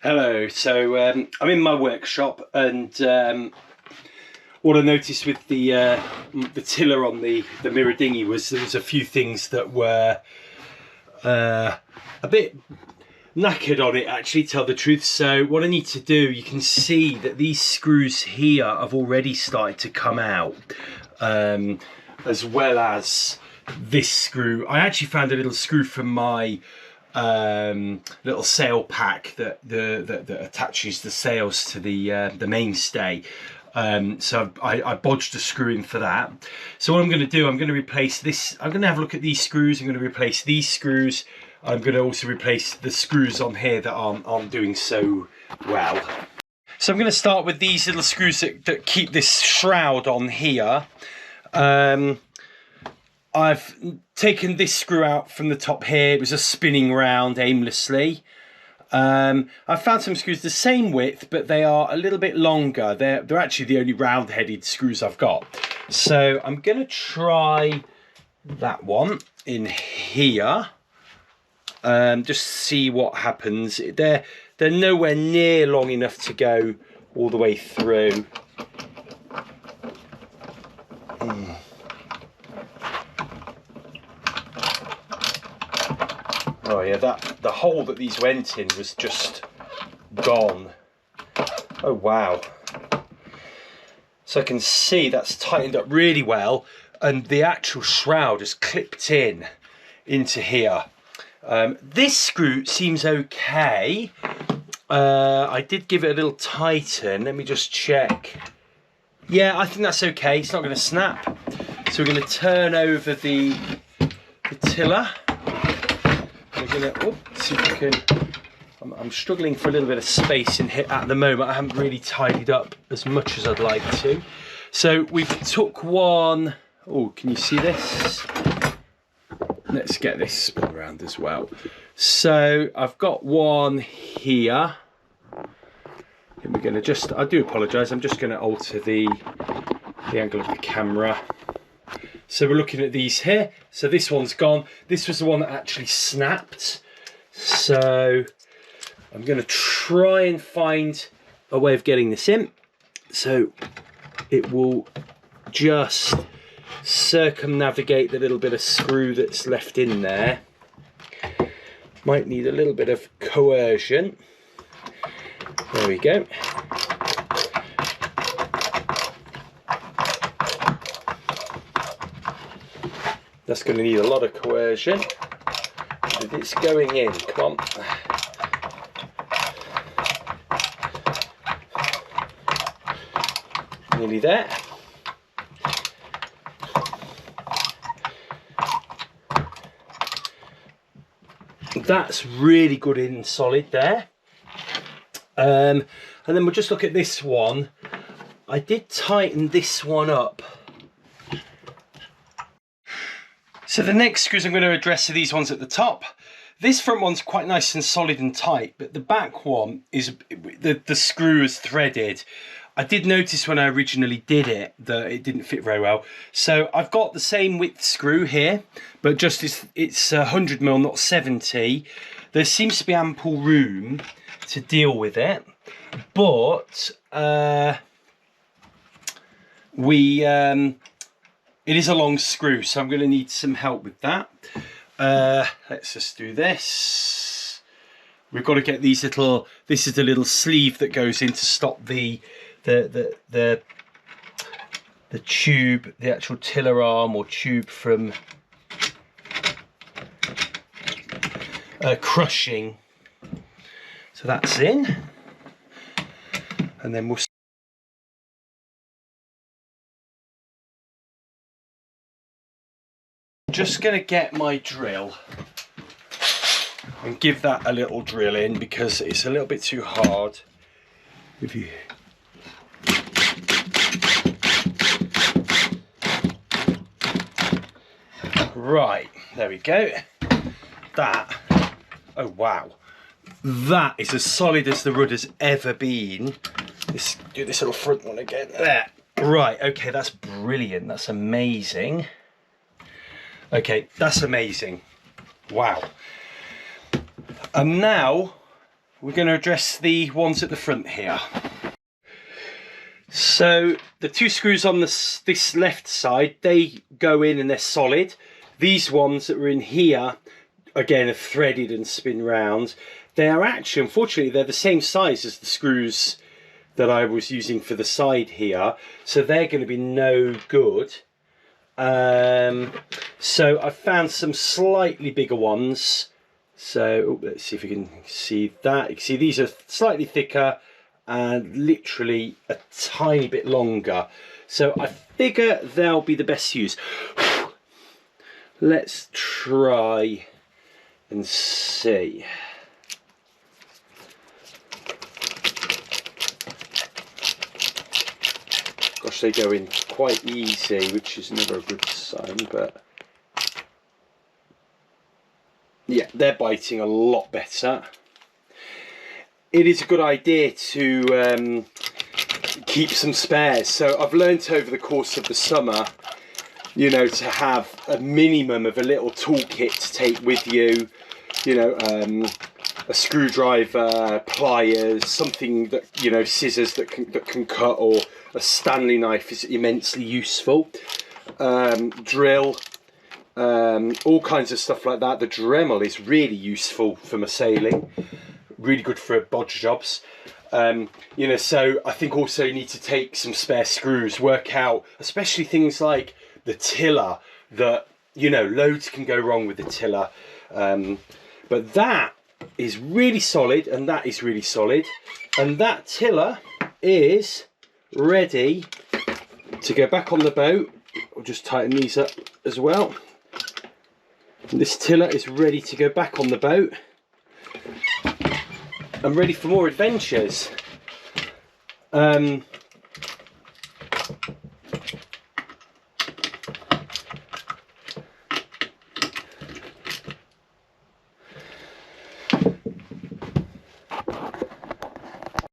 Hello. So I'm in my workshop, and what I noticed with the tiller on the mirror dinghy was there was a few things that were a bit knackered on it, actually, to tell the truth. So what I need to do, you can see that these screws here have already started to come out, as well as this screw. I actually found a little screw from my little sail pack that attaches the sails to the mainstay. So I bodged a screw in for that. So what I'm going to do, I'm going to replace this. I'm going to have a look at these screws. I'm going to replace these screws. I'm going to also replace the screws on here that aren't doing so well. So I'm going to start with these little screws that keep this shroud on here. I've taken this screw out from the top here. It was just spinning round aimlessly. I've found some screws the same width, but they are a little bit longer. They're actually the only round-headed screws I've got. So I'm going to try that one in here. Just see what happens. They're nowhere near long enough to go all the way through. Oh yeah, the hole that these went in was just gone. Oh wow. So I can see that's tightened up really well, and the actual shroud is clipped into here. This screw seems okay. I did give it a little tighten. Let me just check. Yeah, I think that's okay. It's not going to snap. So we're going to turn over the tiller. We're going to see if I can. I'm struggling for a little bit of space in here at the moment. I haven't really tidied up as much as I'd like to. So we've took one. Oh, can you see this? Let's get this spun around as well. So I've got one here. And we're going to just, I do apologise, I'm just going to alter the angle of the camera. So we're looking at these here. So this one's gone. This was the one that actually snapped. So I'm going to try and find a way of getting this in. So it will just circumnavigate the little bit of screw that's left in there. Might need a little bit of coercion. There we go. That's going to need a lot of coercion. But it's going in. Come on. Nearly there. That's really good and solid there. And then we'll just look at this one. I did tighten this one up. So the next screws I'm going to address are these ones at the top. This front one's quite nice and solid and tight, but the back one is, the screw is threaded. I did notice when I originally did it that it didn't fit very well. So I've got the same width screw here, but just it's 100mm, not 70. There seems to be ample room to deal with it, but it is a long screw, so I'm going to need some help with that. Let's just do this. We've got to get these little, this is the little sleeve that goes in to stop the tube, the actual tiller arm or tube from crushing. So that's in, and then we'll just going to get my drill and give that a little drill in because it's a little bit too hard. If you right, there we go. That, oh wow, that is as solid as the rudder's ever been. Let's do this little front one again. There. Right, okay, that's brilliant. That's amazing. Okay, that's amazing. Wow. And now we're going to address the ones at the front here. So the 2 screws on this left side, they go in and they're solid. These ones that were in here, again, are threaded and spin round. They are actually, unfortunately, they're the same size as the screws that I was using for the side here, so they're going to be no good. So I found some slightly bigger ones. So let's see if we can see that. You can see these are slightly thicker and literally a tiny bit longer. So I figure they'll be the best use. Let's try and see. Gosh, they go in quite easy, which is never a good sign, but yeah, they're biting a lot better. It is a good idea to keep some spares. So I've learnt over the course of the summer, you know, to have a minimum of a little toolkit to take with you, you know, a screwdriver, pliers, something that, you know, scissors that can cut, or a Stanley knife is immensely useful. Drill, all kinds of stuff like that. The Dremel is really useful for my sailing, really good for bodge jobs. You know, so I think also you need to take some spare screws, work out, especially things like the tiller, that, you know, loads can go wrong with the tiller. But that is really solid, and that is really solid, and that tiller is ready to go back on the boat. I'll just tighten these up as well. And this tiller is ready to go back on the boat. I'm ready for more adventures.